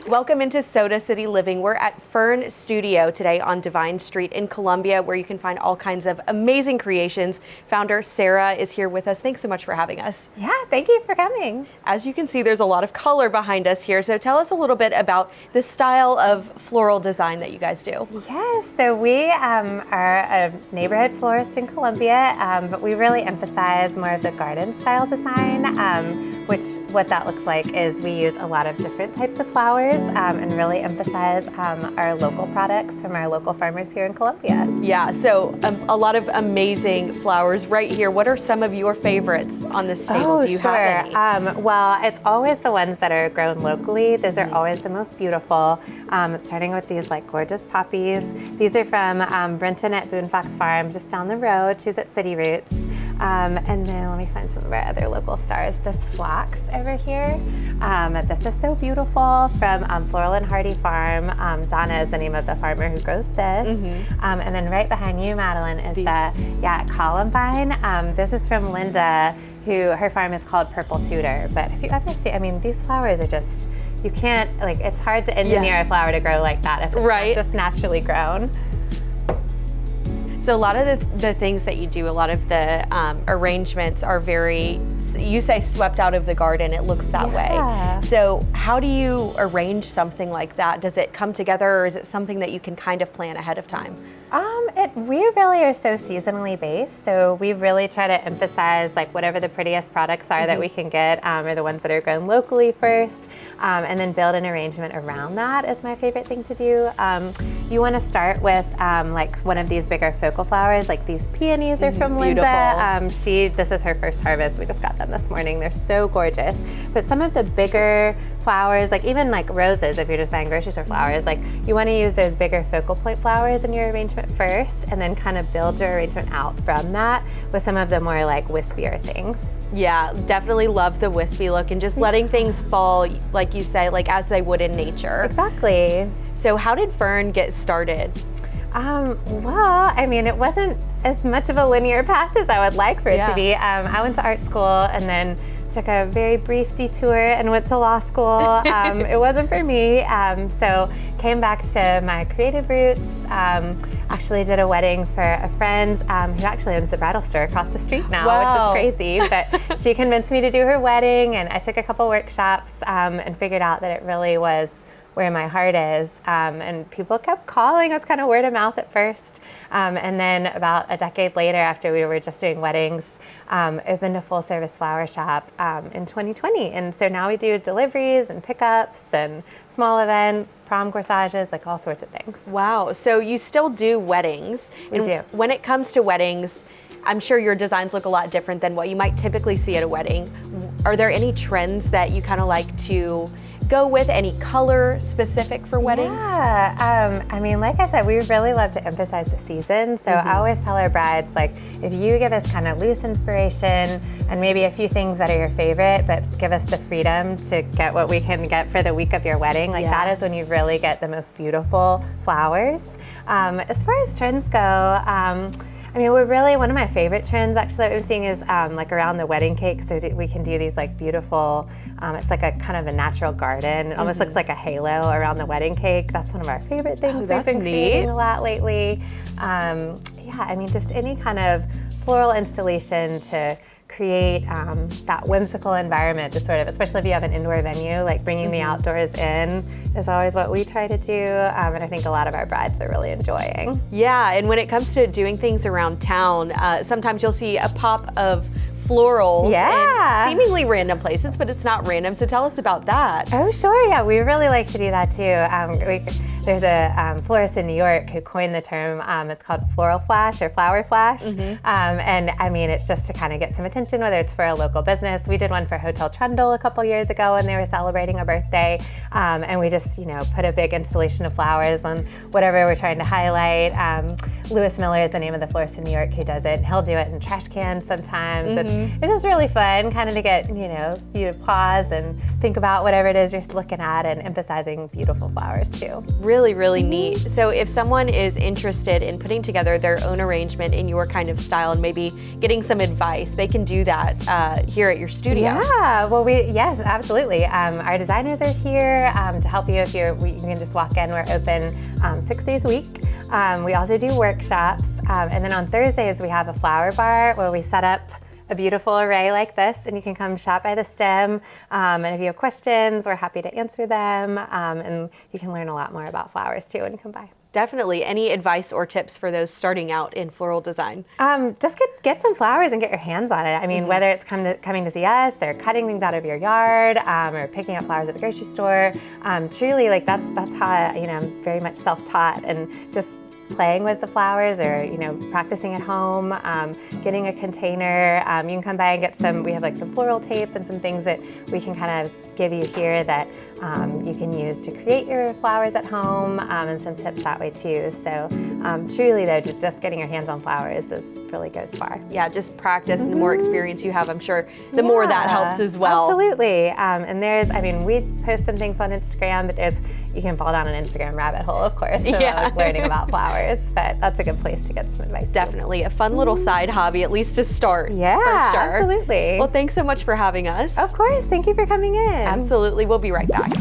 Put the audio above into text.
Welcome into Soda City Living. We're at Fern Studio today on Divine Street in Columbia, where you can find all kinds of amazing creations. Founder Sarah is here with us. Thanks so much for having us. Yeah, thank you for coming. As you can see, there's a lot of color behind us here. So tell us a little bit about the style of floral design that you guys do. Yes, so we are a neighborhood florist in Columbia, but we really emphasize more of the garden style design, what that looks like is we use a lot of different types of flowers and really emphasize our local products from our local farmers here in Columbia. Yeah, so a lot of amazing flowers right here. What are some of your favorites on this table? Do you have any? Well, it's always the ones that are grown locally. Those are always the most beautiful, starting with these like gorgeous poppies. These are from Brenton at Boone Fox Farm, just down the road. She's at City Roots. And then let me find some of our other local stars. This phlox over here. This is so beautiful from Floral and Hardy Farm. Donna is the name of the farmer who grows this. And then right behind you, Madeline, is the columbine. This is from Linda, who her farm is called Purple Tudor. But if you ever see, I mean, these flowers are just, you can't, like, it's hard to engineer a flower to grow like that if it's not just naturally grown. So a lot of the things that you do, a lot of the arrangements are very, you say swept out of the garden, it looks that way. So how do you arrange something like that? Does it come together, or is it something that you can kind of plan ahead of time? We really are so seasonally based, so we really try to emphasize like whatever the prettiest products are that we can get are the ones that are grown locally first, and then build an arrangement around that is my favorite thing to do. You want to start with like one of these bigger focal flowers, like these peonies are from Linda. This is her first harvest. We just got them this morning. They're so gorgeous. But some of the bigger flowers, like even like roses, if you're just buying grocery store flowers, like you want to use those bigger focal point flowers in your arrangement first, and then kind of build your arrangement out from that with some of the more like wispier things. Yeah, definitely love the wispy look and just letting things fall, like you say, like as they would in nature. Exactly. So how did Fern get started? Well, I mean, it wasn't as much of a linear path as I would like for it to be. I went to art school and then took a very brief detour and went to law school. It wasn't for me, so came back to my creative roots. Actually did a wedding for a friend who actually owns the bridal store across the street now, which is crazy, but she convinced me to do her wedding, and I took a couple workshops and figured out that it really was where my heart is, and people kept calling. It was kind of word of mouth at first, and then about a decade later, after we were just doing weddings, opened a full service flower shop in 2020, and so now we do deliveries and pickups and small events, prom corsages, like all sorts of things. Wow, so you still do weddings. We do. When it comes to weddings, I'm sure your designs look a lot different than what you might typically see at a wedding. Are there any trends that you kind of like to go with, any color specific for weddings? Yeah, I mean, like I said, we really love to emphasize the season. So I always tell our brides, like, if you give us kind of loose inspiration and maybe a few things that are your favorite, but give us the freedom to get what we can get for the week of your wedding, like that is when you really get the most beautiful flowers. As far as trends go, I mean, one of my favorite trends actually that we're seeing is like around the wedding cake, so that we can do these like beautiful, it's like a kind of a natural garden. It almost looks like a halo around the wedding cake. That's one of our favorite things we've been creating a lot lately. Yeah, I mean, just any kind of floral installation to create that whimsical environment to sort of, especially if you have an indoor venue, like bringing the outdoors in is always what we try to do, and I think a lot of our brides are really enjoying. Yeah, and when it comes to doing things around town, sometimes you'll see a pop of florals in seemingly random places, but it's not random, so tell us about that. Oh, sure, yeah, we really like to do that too. There's a florist in New York who coined the term, it's called floral flash or flower flash. And I mean, it's just to kind of get some attention, whether it's for a local business. We did one for Hotel Trundle a couple years ago when they were celebrating a birthday. And we just, put a big installation of flowers on whatever we're trying to highlight. Lewis Miller is the name of the florist in New York who does it. He'll do it in trash cans sometimes. It's it's just really fun kind of to get, you know, you to pause and think about whatever it is you're looking at and emphasizing beautiful flowers too. Really, really neat. So if someone is interested in putting together their own arrangement in your kind of style and maybe getting some advice, they can do that here at your studio. Yeah, well, yes, absolutely. Our designers are here to help you if you can just walk in. We're open 6 days a week. We also do workshops, and then on Thursdays we have a flower bar where we set up a beautiful array like this, and you can come shop by the stem, and if you have questions, we're happy to answer them, and you can learn a lot more about flowers too when you come by. Definitely. Any advice or tips for those starting out in floral design? Just get some flowers and get your hands on it. I mean, whether it's coming to see us or cutting things out of your yard or picking up flowers at the grocery store, truly, like that's how, you know, I'm very much self-taught, and just playing with the flowers or, you know, practicing at home, getting a container. You can come by and get some, we have like some floral tape and some things that we can kind of give you here that you can use to create your flowers at home, and some tips that way too. So truly though, just getting your hands on flowers really goes far. Yeah, just practice, and the more experience you have, I'm sure the more that helps as well. Absolutely. And I mean, we post some things on Instagram, but you can fall down an Instagram rabbit hole, of course, so like learning about flowers, but that's a good place to get some advice. Definitely a fun little side hobby, at least to start. Yeah, for sure. Absolutely. Well, thanks so much for having us. Of course, thank you for coming in. Absolutely, we'll be right back.